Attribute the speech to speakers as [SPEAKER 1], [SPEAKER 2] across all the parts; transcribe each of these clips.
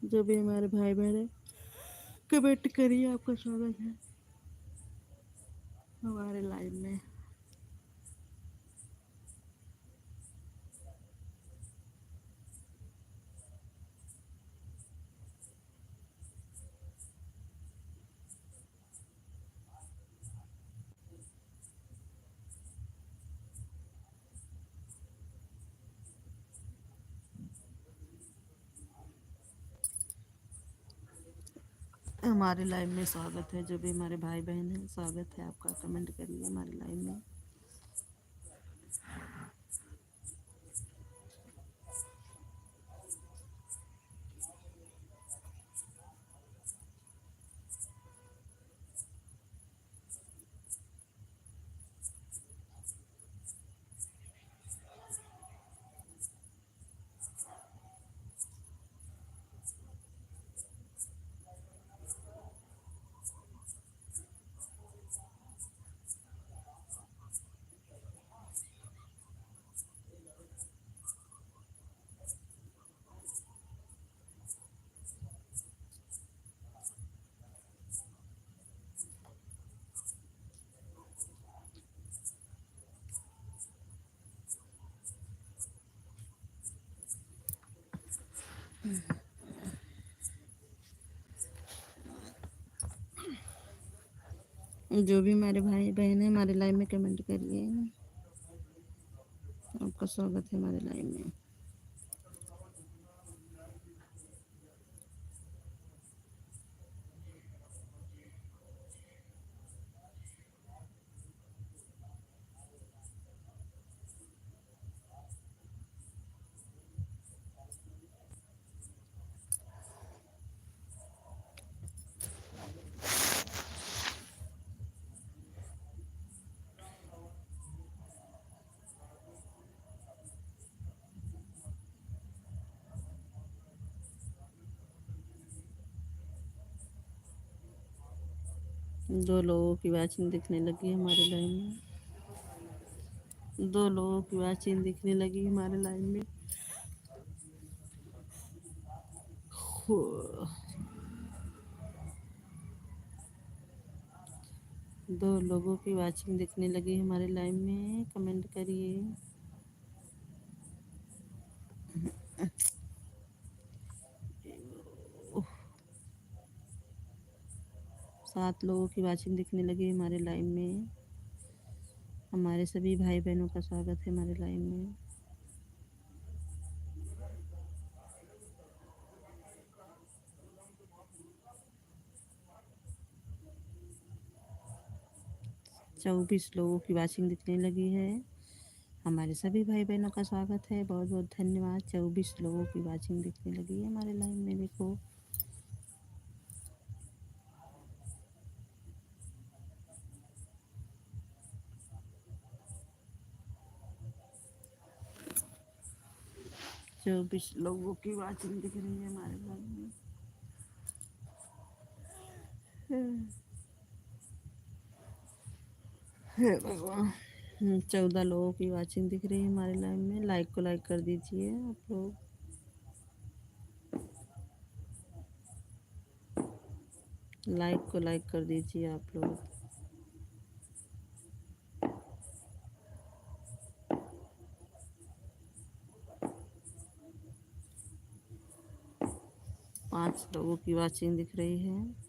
[SPEAKER 1] जो भी हमारे भाई बहन है कमेंट करिए, आपका स्वागत है हमारे लाइव में। हमारे लाइव में स्वागत है, जो भी हमारे भाई बहन है स्वागत है आपका, कमेंट करिए हमारे लाइव में। जो भी हमारे भाई बहन है हमारे लाइव में कमेंट करिए, आपका स्वागत है हमारे लाइव में। दो लोगों की वाचिंग दिखने लगी हमारे लाइव में, दो लोगों की वाचिंग दिखने लगी हमारे लाइव में। दो लोगों की वाचिंग दिखने लगी हमारे लाइव में, कमेंट करिए। 7 लोगों की वाचिंग दिखने लगी हमारे लाइव में। हमारे सभी भाई बहनों का स्वागत है हमारे लाइव में। चौबीस लोगों की वाचिंग दिखने लगी है, हमारे सभी भाई बहनों का स्वागत है, बहुत बहुत धन्यवाद। 24 लोगों की वाचिंग दिखने लगी है हमारे लाइव में, देखो। चौबीस लोगों की वाचिंग दिख रही है हमारे लाइव में। हे भगवान। 14 लोगों की वाचिंग दिख रही है हमारे लाइव में। लाइक को लाइक कर दीजिए आप लोग। लाइक को लाइक कर दीजिए आप लोग। पाँच लोगों की वाचिंग दिख रही है।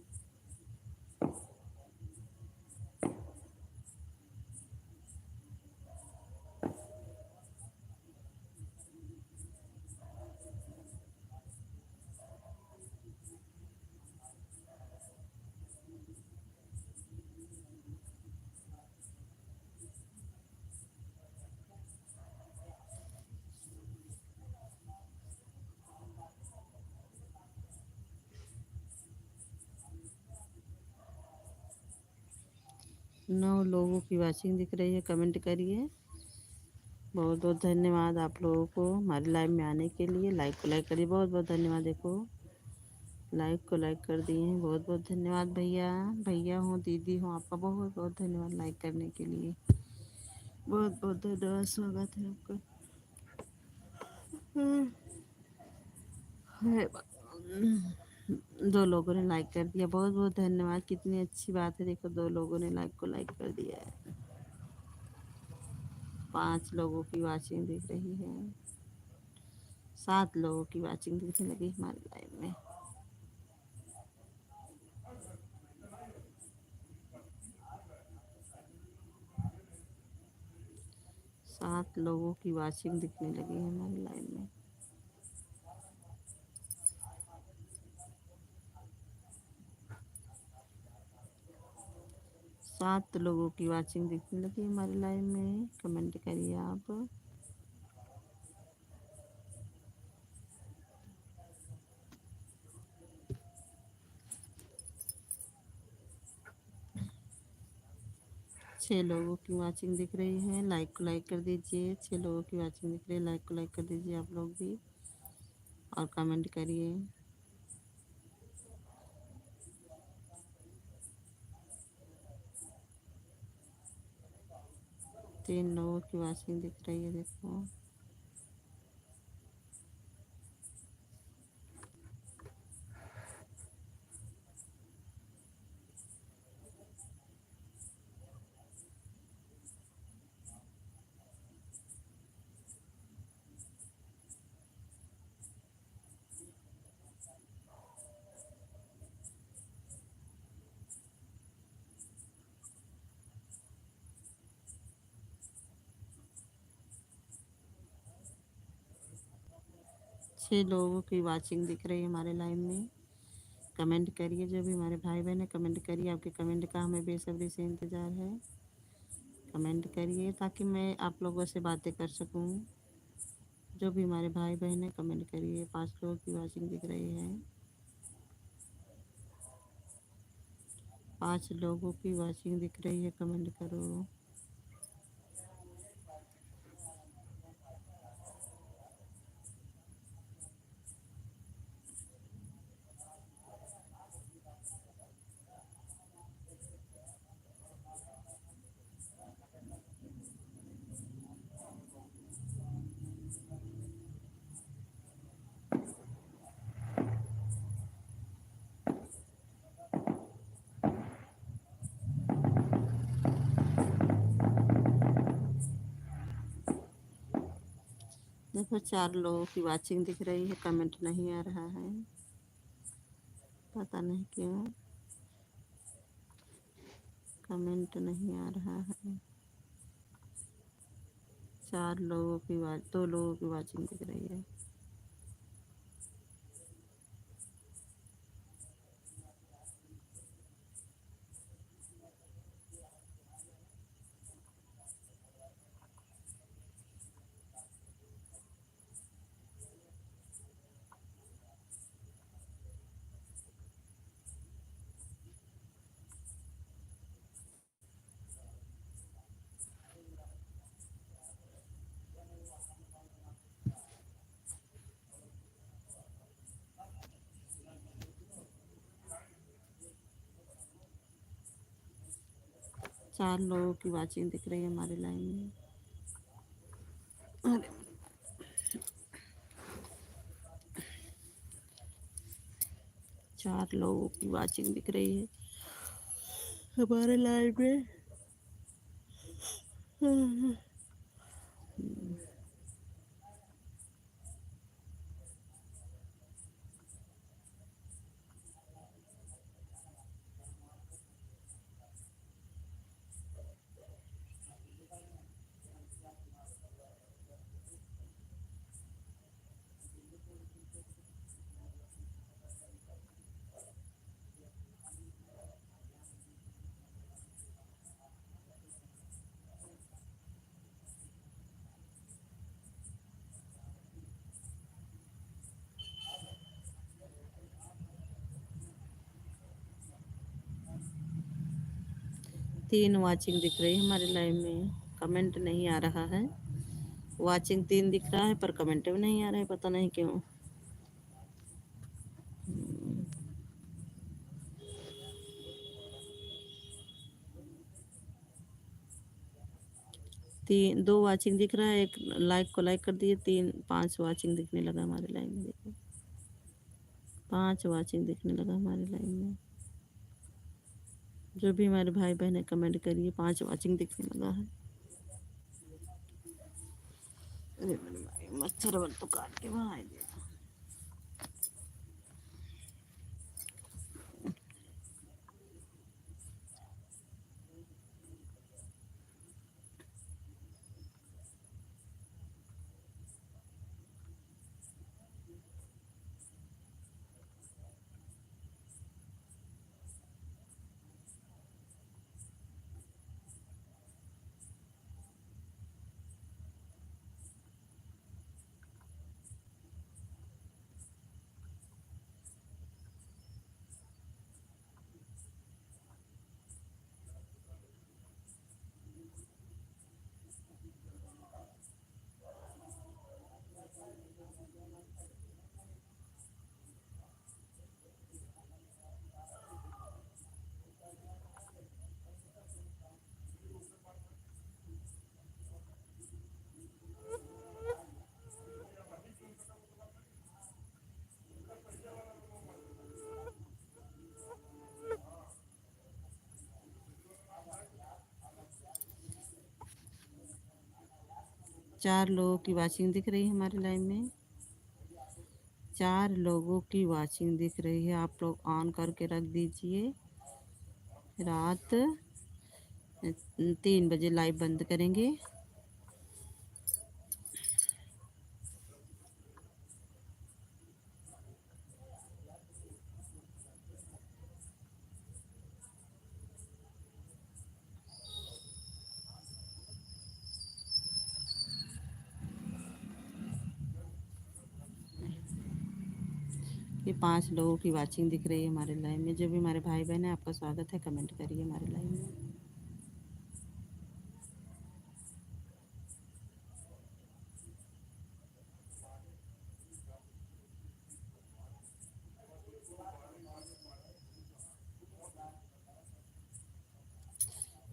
[SPEAKER 1] नौ लोगों की वाचिंग दिख रही है, कमेंट करिए। बहुत बहुत धन्यवाद आप लोगों को हमारे लाइव में आने के लिए। लाइक को लाइक करिए, बहुत बहुत धन्यवाद। देखो लाइक को लाइक कर दिए हैं, बहुत बहुत धन्यवाद। भैया भैया हो दीदी हो, आपका बहुत बहुत धन्यवाद लाइक करने के लिए, बहुत बहुत धन्यवाद। स्वागत है आपका। है दो लोगों ने लाइक कर दिया, बहुत बहुत धन्यवाद। कितनी अच्छी बात है, देखो 2 लोगों ने लाइक को लाइक कर दिया है। 5 लोगों की वॉचिंग दिख रही है, 7 लोगों की वॉचिंग दिखने लगी हमारे लाइव में। 7 लोगों की वॉचिंग दिखने लगी है हमारे लाइव में। 7 लोगों की वॉचिंग दिखने लगी हमारे लाइव में। कमेंट करिए आप। छः लोगों की वॉचिंग दिख रही है, लाइक को लाइक कर दीजिए। 6 लोगों की वॉचिंग दिख रही है, लाइक को लाइक कर दीजिए आप लोग भी, और कमेंट करिए। 3 लोगों की वॉचिंग दिख रही है, देखो। छः लोगों की वॉचिंग दिख रही है हमारे लाइव में। कमेंट करिए, जो भी हमारे भाई बहन है कमेंट करिए। आपके कमेंट का हमें बेसब्री से इंतज़ार है। कमेंट करिए ताकि मैं आप लोगों से बातें कर सकूं। जो भी हमारे भाई बहन है कमेंट करिए। 5 लोगों की वॉचिंग दिख रही है, 5 लोगों की वॉचिंग दिख रही है, कमेंट करो। देखो 4 लोगों की वॉचिंग दिख रही है, कमेंट नहीं आ रहा है, पता नहीं क्यों कमेंट नहीं आ रहा है। 4 लोगों की 2 लोगों की वॉचिंग दिख रही है। चार लोगों की वॉचिंग दिख रही है हमारे लाइन में। अरे 4 लोगों की वॉचिंग दिख रही है हमारे लाइन में। 3 वॉचिंग दिख रही है हमारे लाइव में, कमेंट नहीं आ रहा है। वॉचिंग 3 दिख रहा है पर कमेंट भी नहीं आ रहा है, पता नहीं क्यों। 2 वॉचिंग दिख रहा है, एक लाइक को लाइक कर दिए, 3 5 वॉचिंग दिखने लगा हमारे लाइव में, देखो। 5 वाचिंग दिखने लगा हमारे लाइव में। जो भी हमारे भाई बहन है कमेंट करिए, 5 वाचिंग दिखने लगा है। अरे मेरे भाई मच्छर बन तो काट के बाहर दिया। 4 लोगों की वाचिंग दिख रही है हमारे लाइव में। 4 लोगों की वाचिंग दिख रही है। आप लोग ऑन करके रख दीजिए। रात 3 बजे लाइव बंद करेंगे। ये 5 लोगों की वाचिंग दिख रही है हमारे लाइव में। जो भी हमारे भाई बहन है आपका स्वागत है, कमेंट करिए हमारे लाइव में।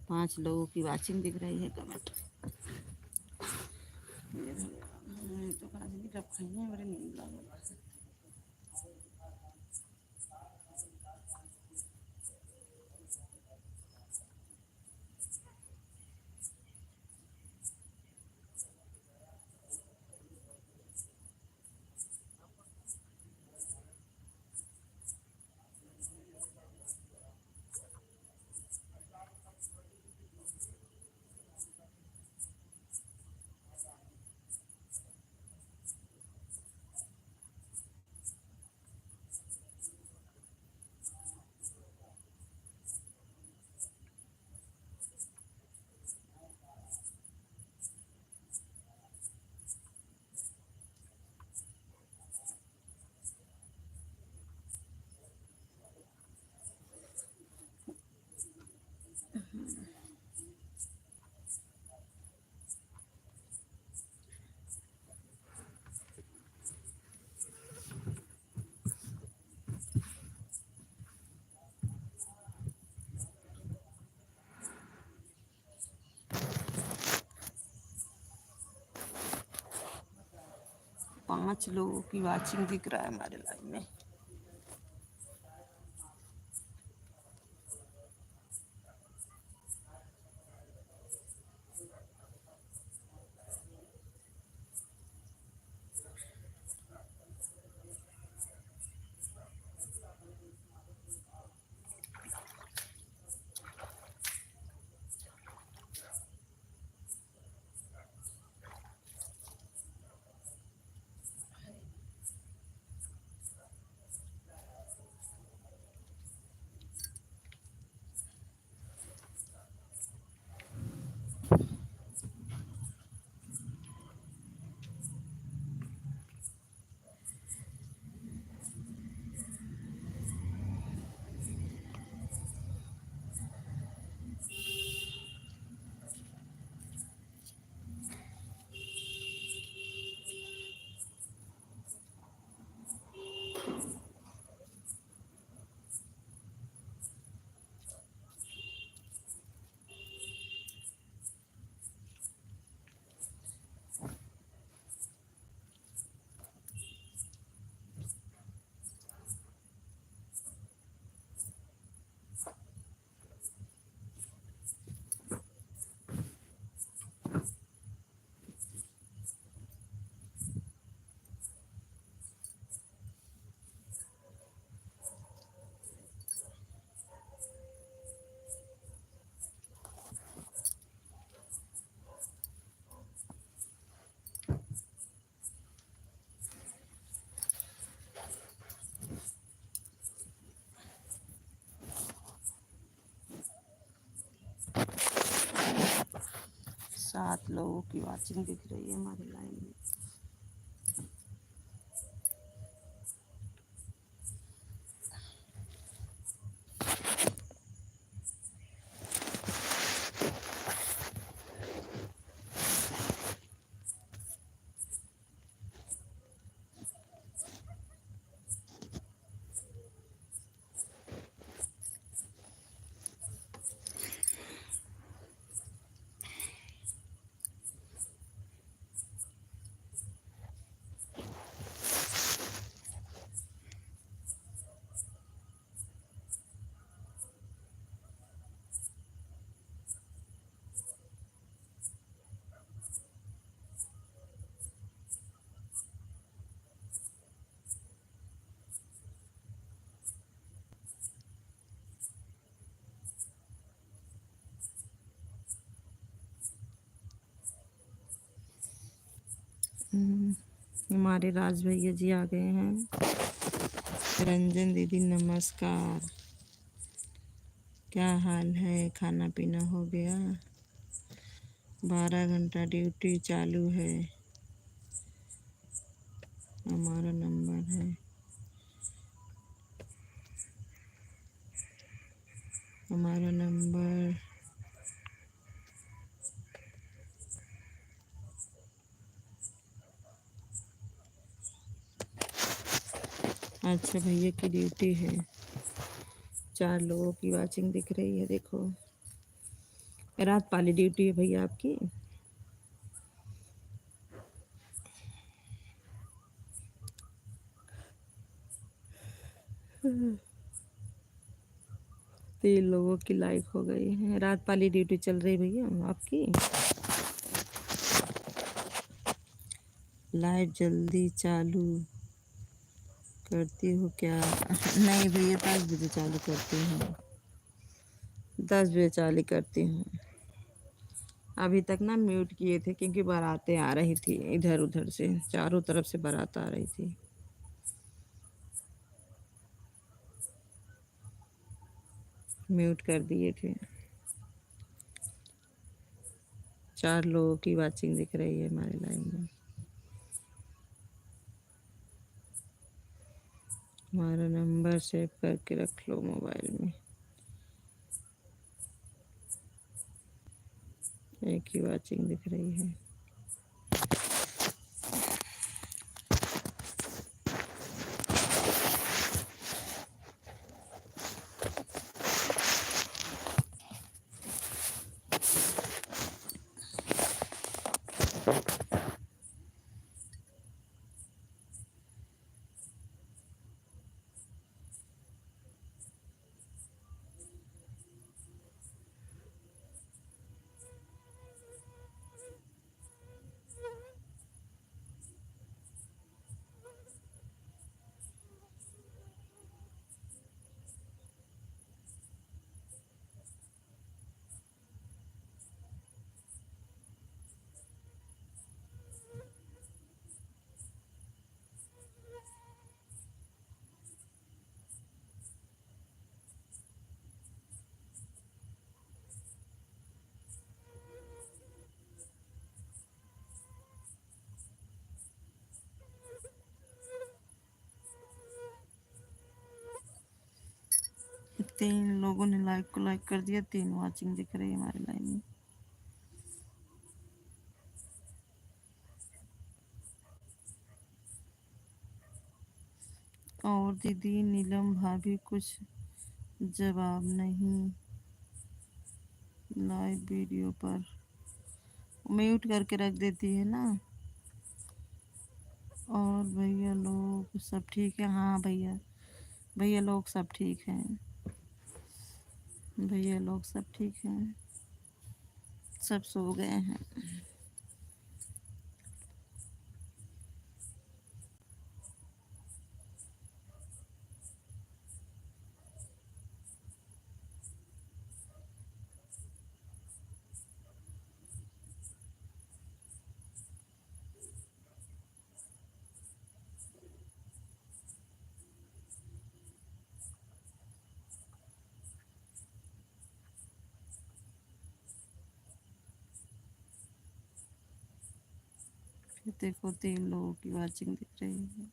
[SPEAKER 1] 5 लोगों की वाचिंग दिख रही है, कमेंट। तो कब खाइए, बड़ी नींद लग रही है। 5 लोगों की वाचिंग दिख रहा है हमारे लाइव में। 7 लोगों की वॉचिंग दिख रही है हमारे लाइव में। हमारे राज भैया जी आ गए हैं। रंजन दीदी नमस्कार, क्या हाल है? खाना पीना हो गया? 12 घंटा ड्यूटी चालू है। हमारा नंबर है, हमारा नंबर अच्छा भैया की ड्यूटी है। 4 लोगों की वॉचिंग दिख रही है। देखो रात वाली ड्यूटी है भैया आपकी। तीन लोगों की लाइक हो गई है। रात वाली ड्यूटी चल रही भैया आपकी। लाइव जल्दी चालू करती हूँ क्या? नहीं भैया 10 बजे चालू करती हूँ, 10 बजे चालू करती हूँ। अभी तक ना म्यूट किए थे क्योंकि बारातें आ रही थी इधर उधर से, चारों तरफ से बारात आ रही थी। म्यूट कर दिए थे। 4 लोगों की वॉचिंग दिख रही है हमारे लाइव में। हमारा नंबर सेव करके रख लो मोबाइल में। एक ही वॉचिंग दिख रही है। तीन लोगों ने लाइक को लाइक कर दिया, 3 वॉचिंग दिख रही है हमारे लाइन में। और दीदी नीलम भाभी कुछ जवाब नहीं, लाइव वीडियो पर म्यूट करके रख देती है ना। और भैया लोग सब ठीक है? हाँ भैया, भैया लोग सब ठीक हैं। भैया लोग सब ठीक हैं, सब सो गए हैं। ये देखो 3 लोगों की वॉचिंग दिख रही है।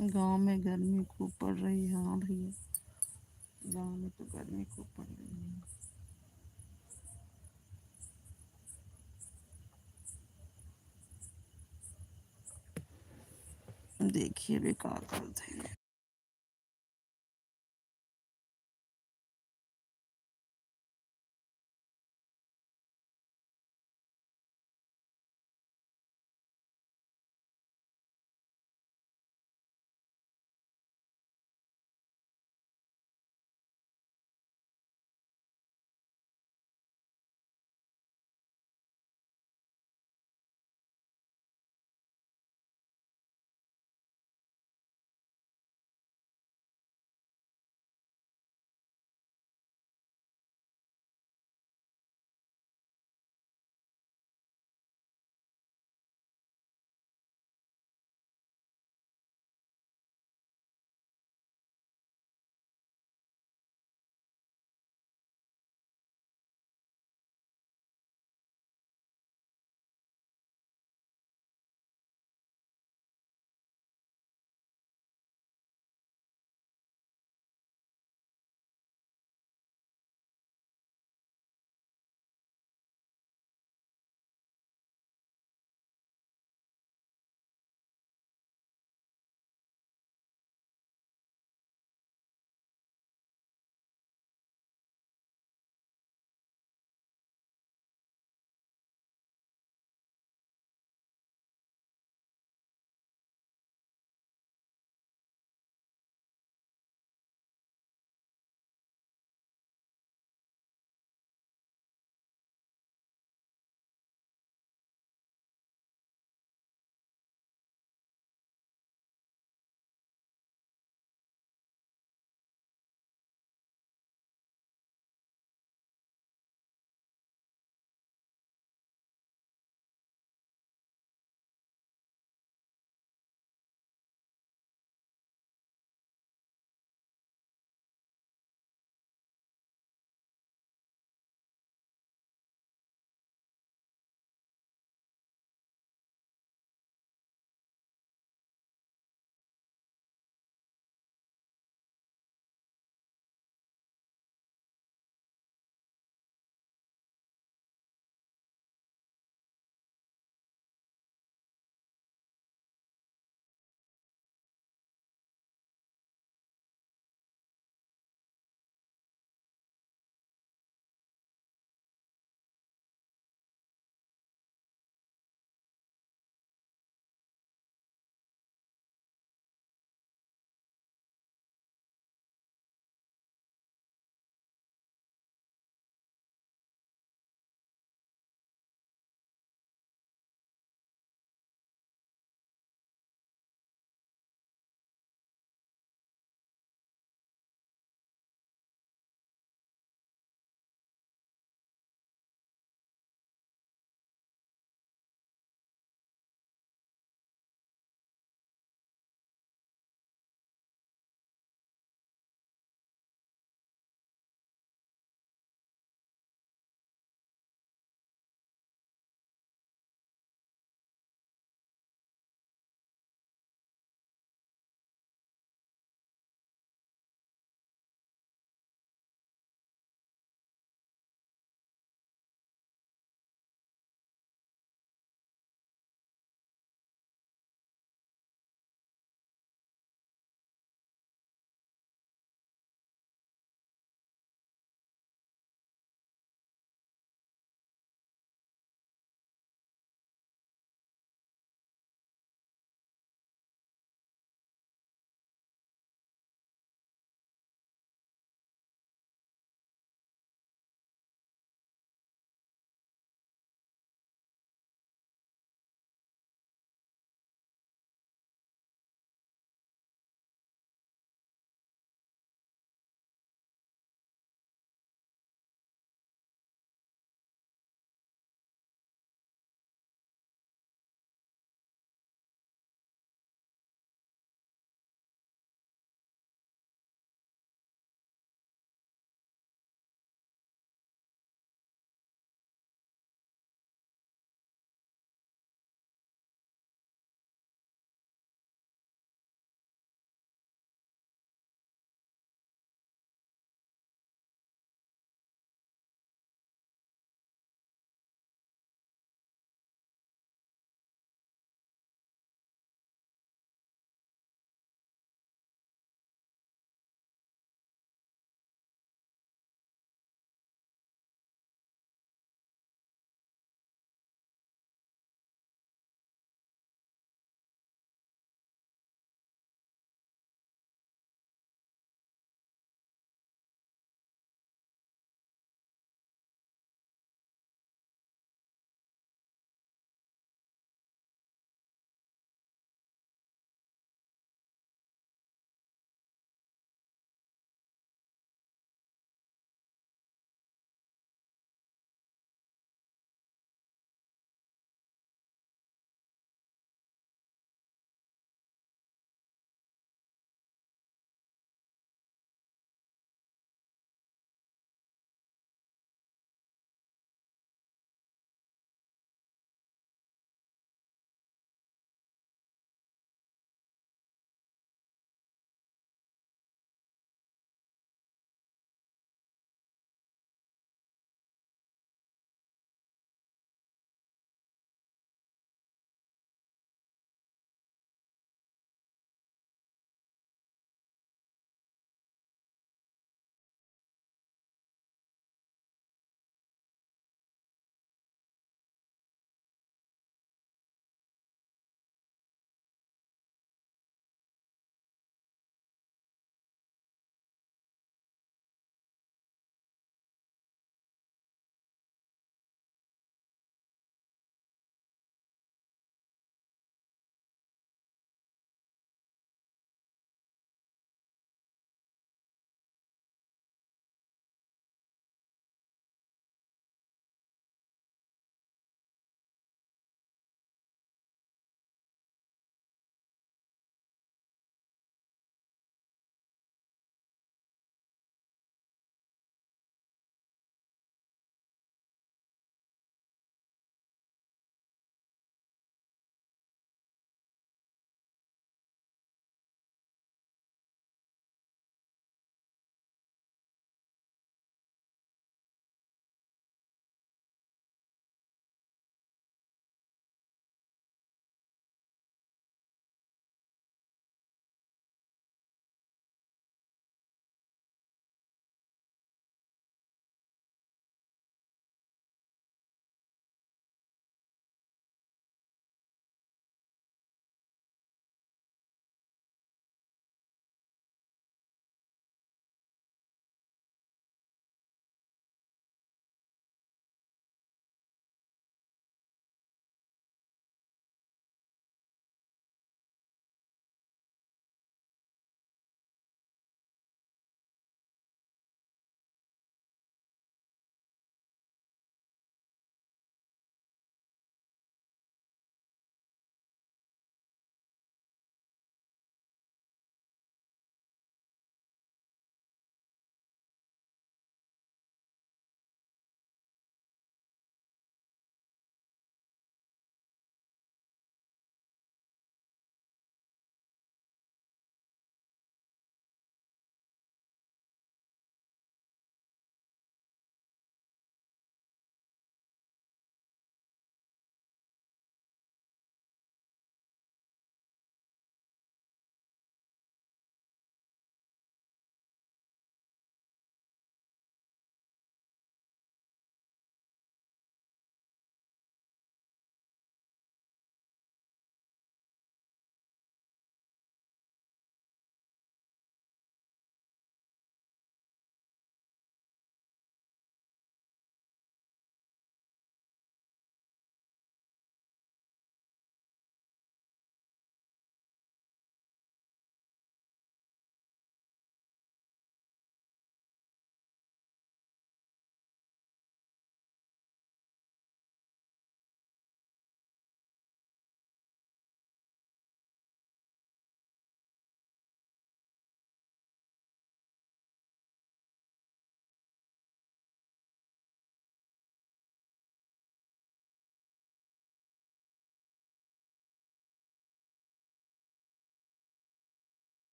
[SPEAKER 1] गांव में गर्मी खूब पड़ रही है। हाँ भैया, गांव में तो गर्मी खूब पड़ रही है। देखिए भी क्या करते हैं।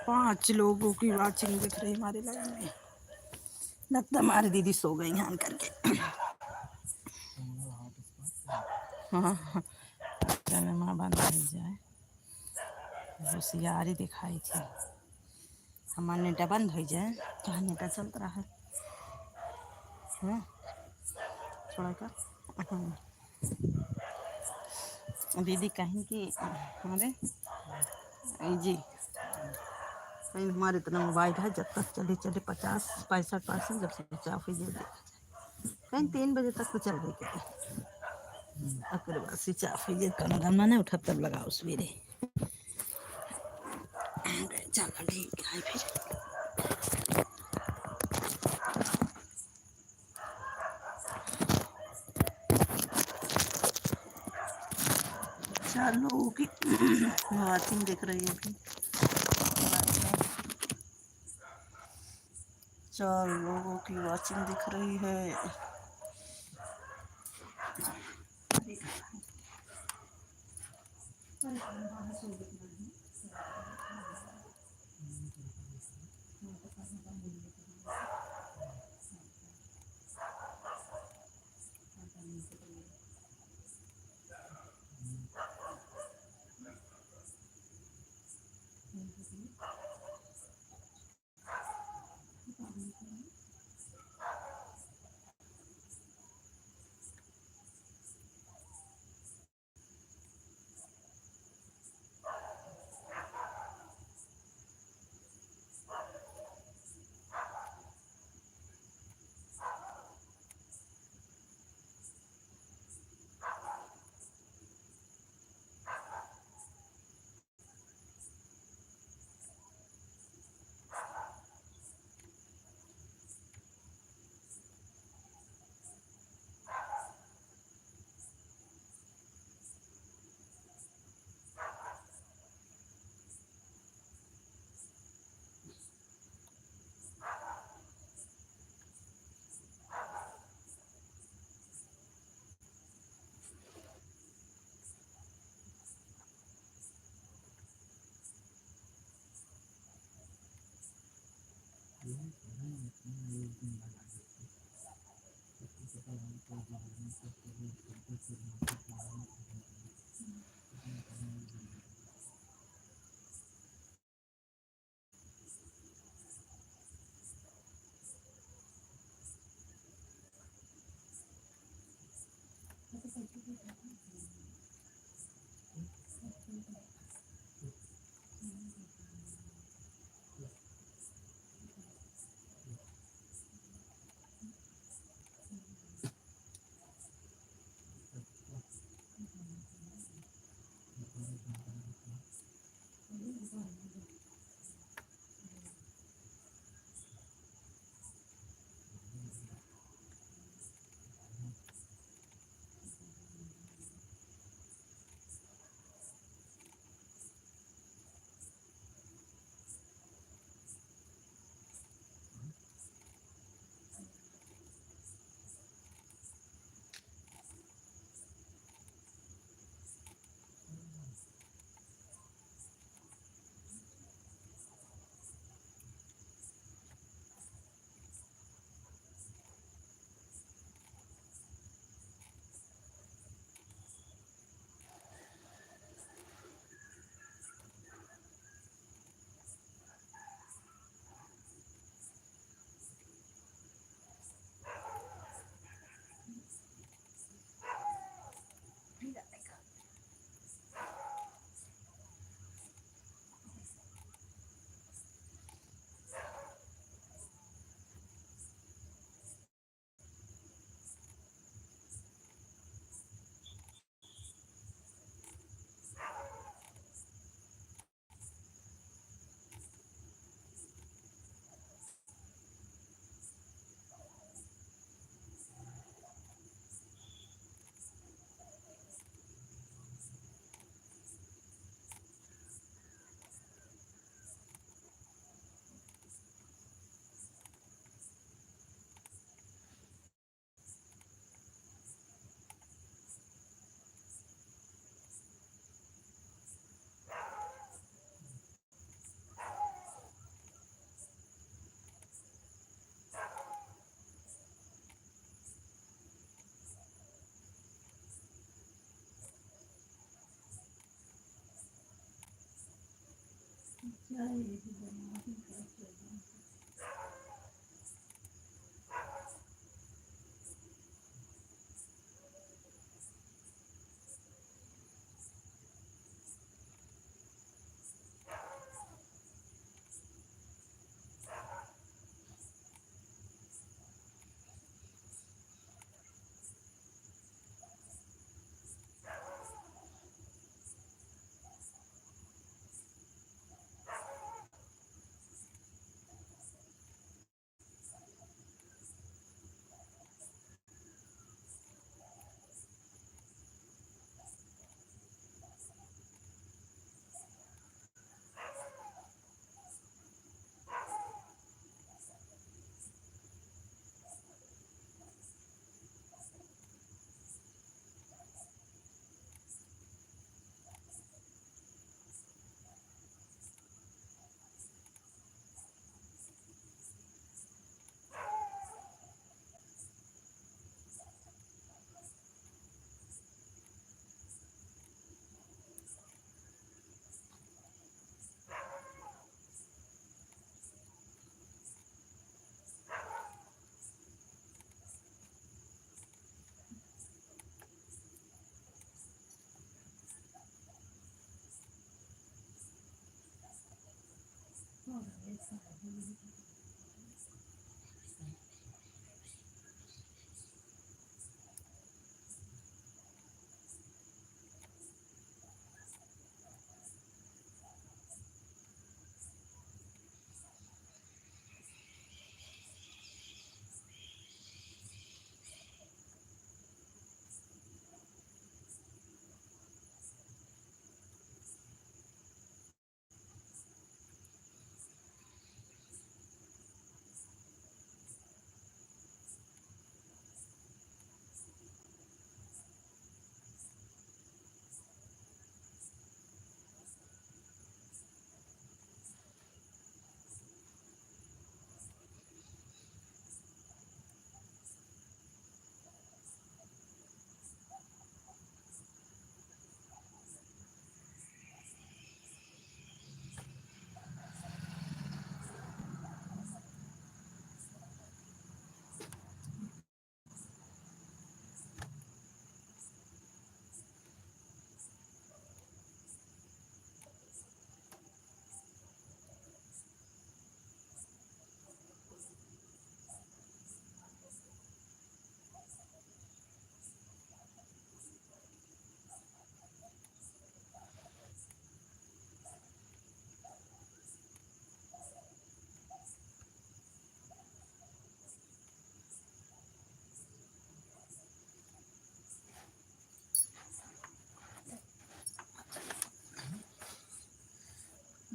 [SPEAKER 1] 5 लोगों की वाचिंग दिख रही हमारे लाइव में। लगता हमारी दीदी सो गई हैं करके। हाँ हाँ, माँ बंद नहीं जाए, होशियारी दिखाई थी। हमारा नेटा बंद हो जाए, कहाँ नेटा चलता रहा है। हाँ छोड़ा कर। हाँ। दीदी कहीं की अरे जी कहीं हमारे इतना मोबाइल है, जब तक चले चले 50-65% जब स्विच ऑफ ही देखा जाए, कहीं 3 बजे तक तो चल गई कहीं। अकर बाद स्विच ऑफ ही कम दम नहीं उठा तब लगाओ सवेरे। चलो ठीक है फिर। चलो की वाचिंग दिख रही है अभी। 4 लोगों की वाचिंग दिख रही है।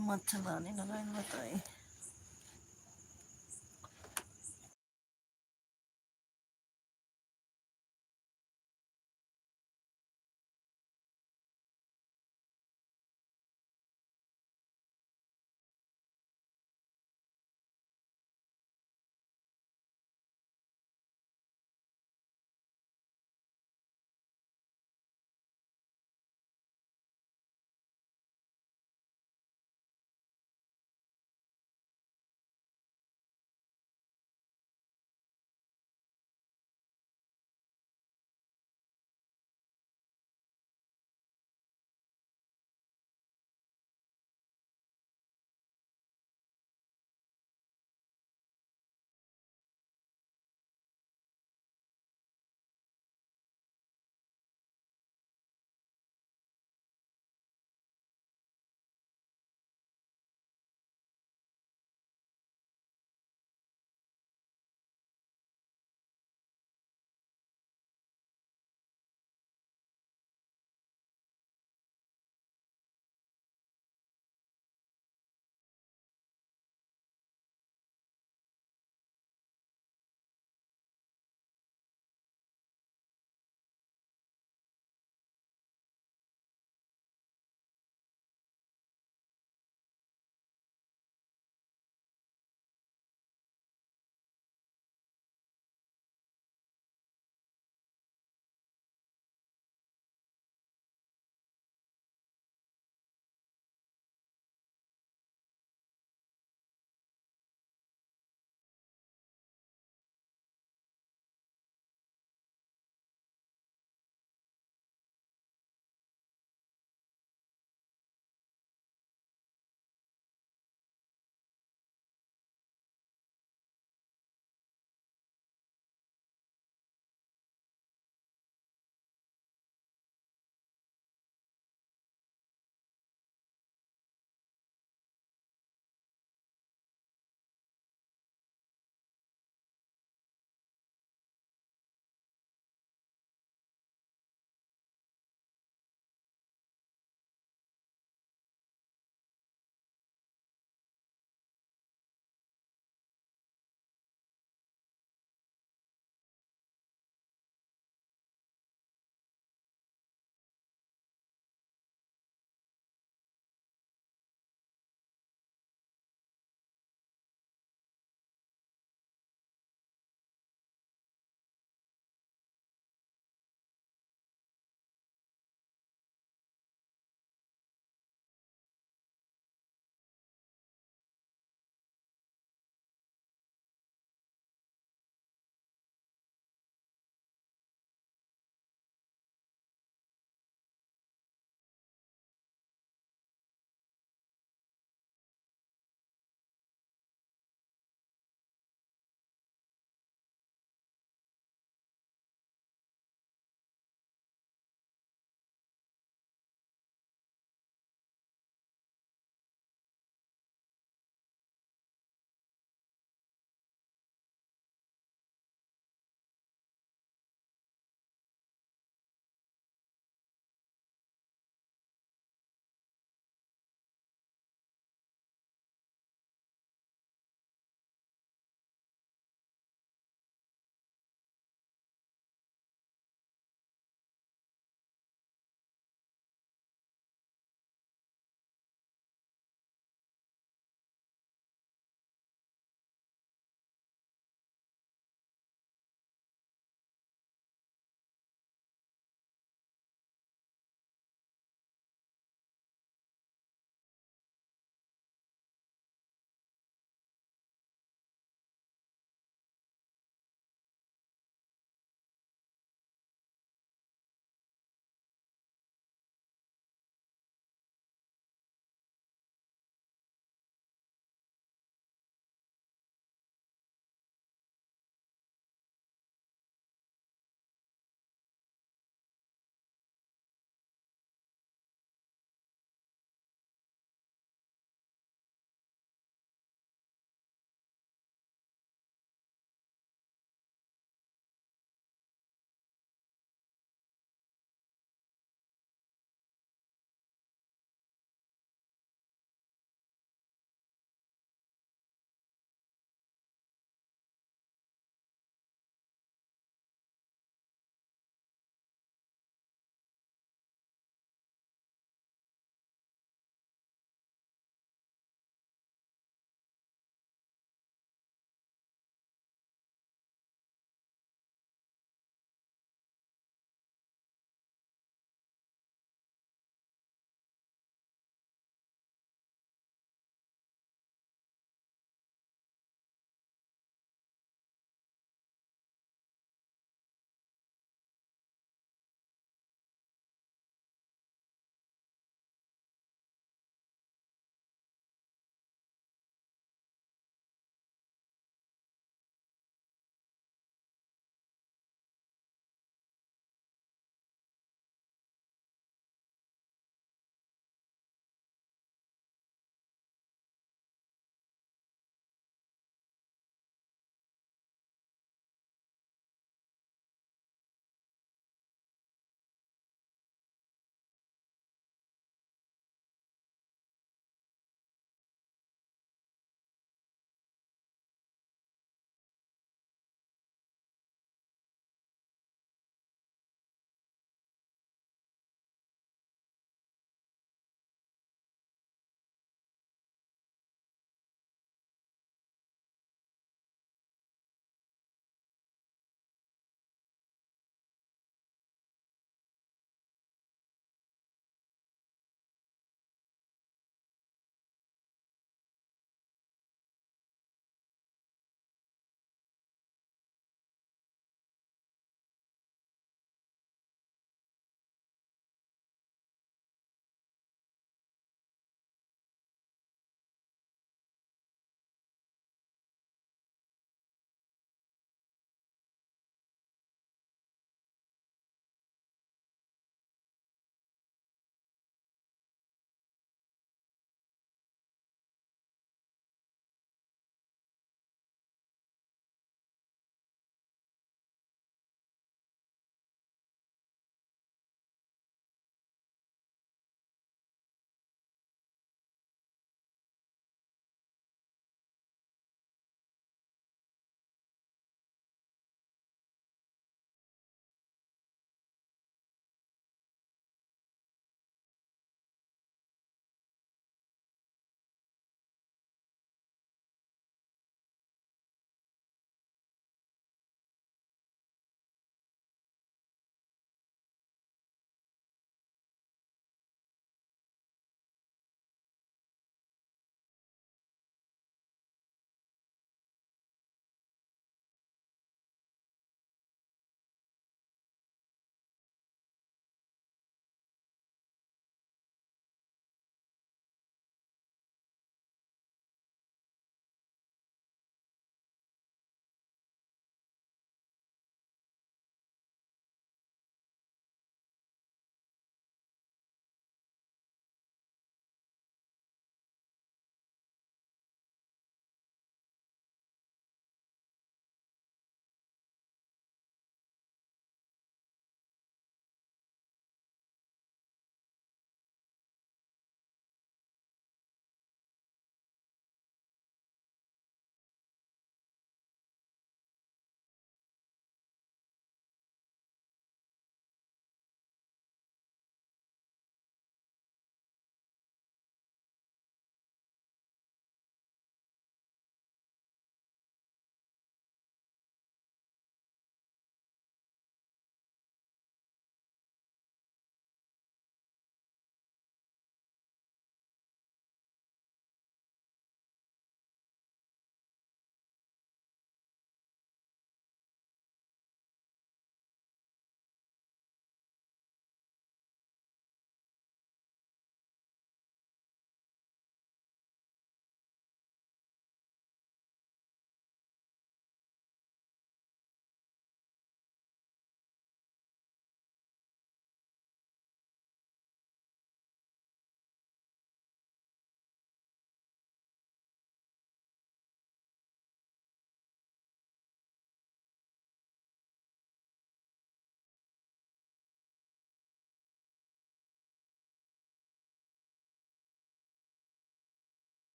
[SPEAKER 1] मच्छरदानी लगाई बताई।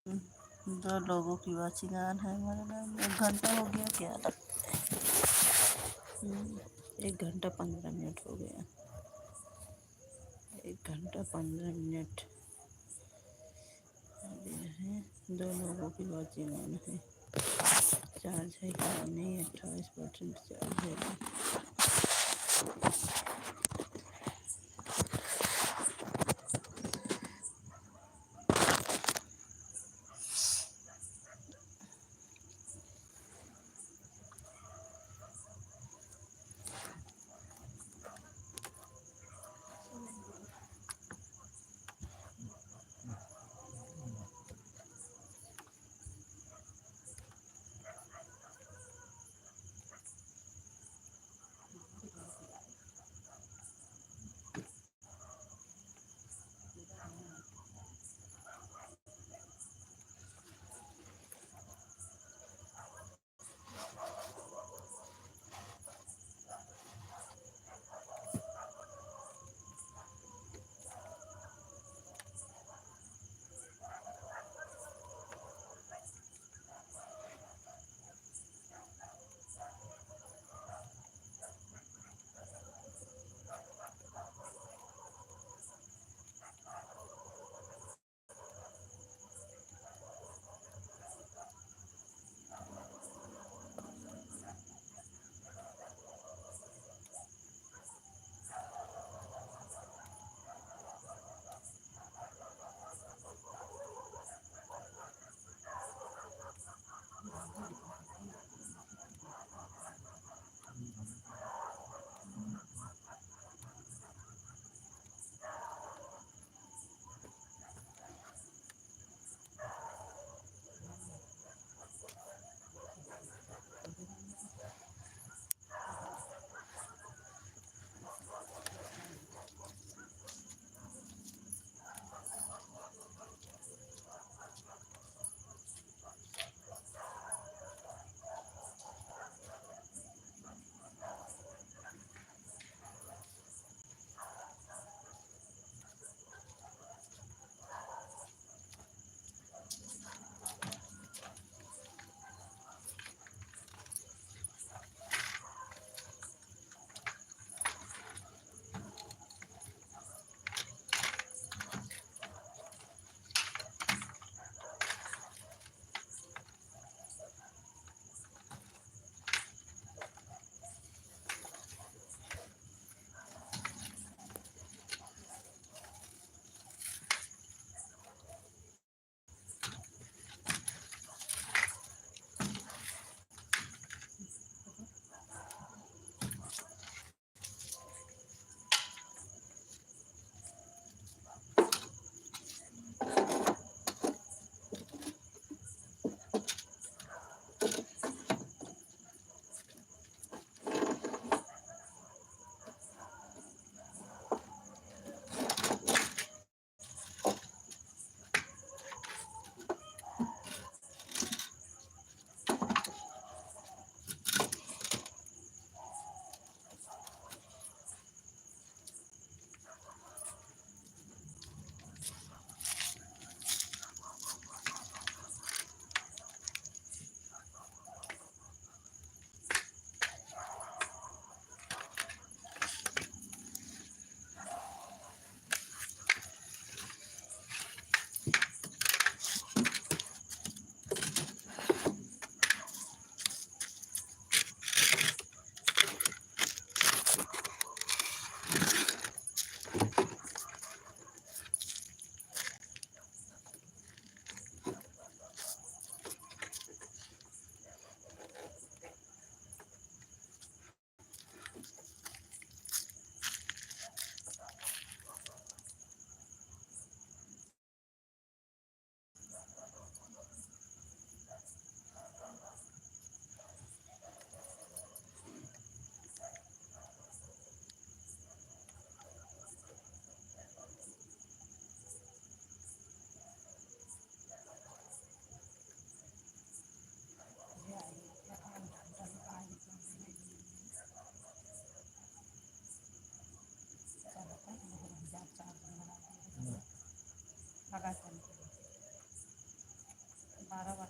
[SPEAKER 1] दो लोगों की वॉचिंग ऑन है हमारे लाइव में। 1 घंटा हो गया क्या लगता है? 1 घंटा 15 मिनट हो गया। 1 घंटा 15 मिनट अभी है। 2 लोगों की वॉचिंग ऑन है। चार्ज है कि नहीं? 28% चार्ज है।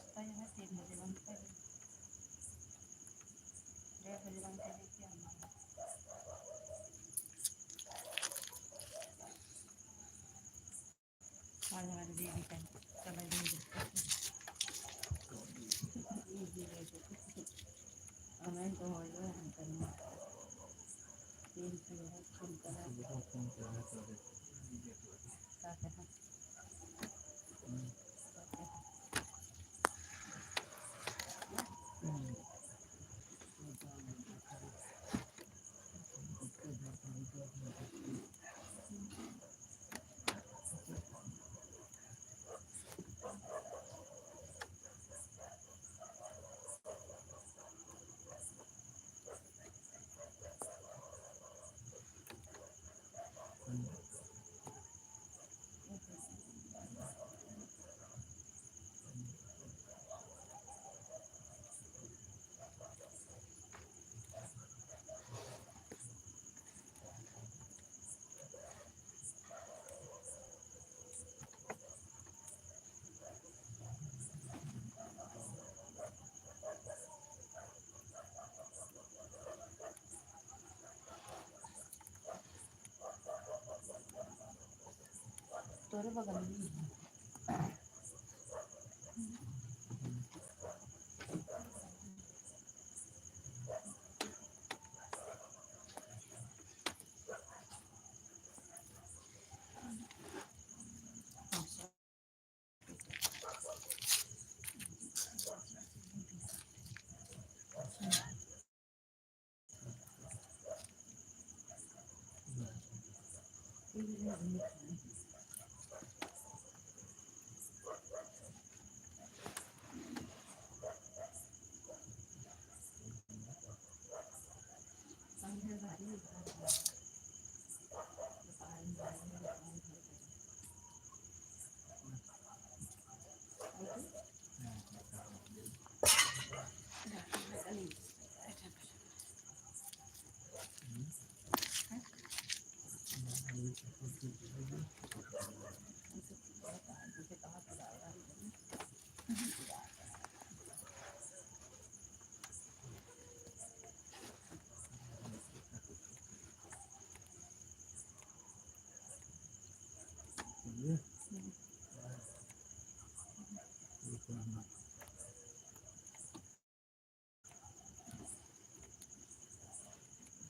[SPEAKER 1] नाश्ता जो है 3 बजे बंद कर, 1:30 बजे बंद कर देती है। आज हमारी दीदी का चला हमें तो हो जाए हम करना 3 से जो है फोन करा तोरे बगल में
[SPEAKER 2] Yeah.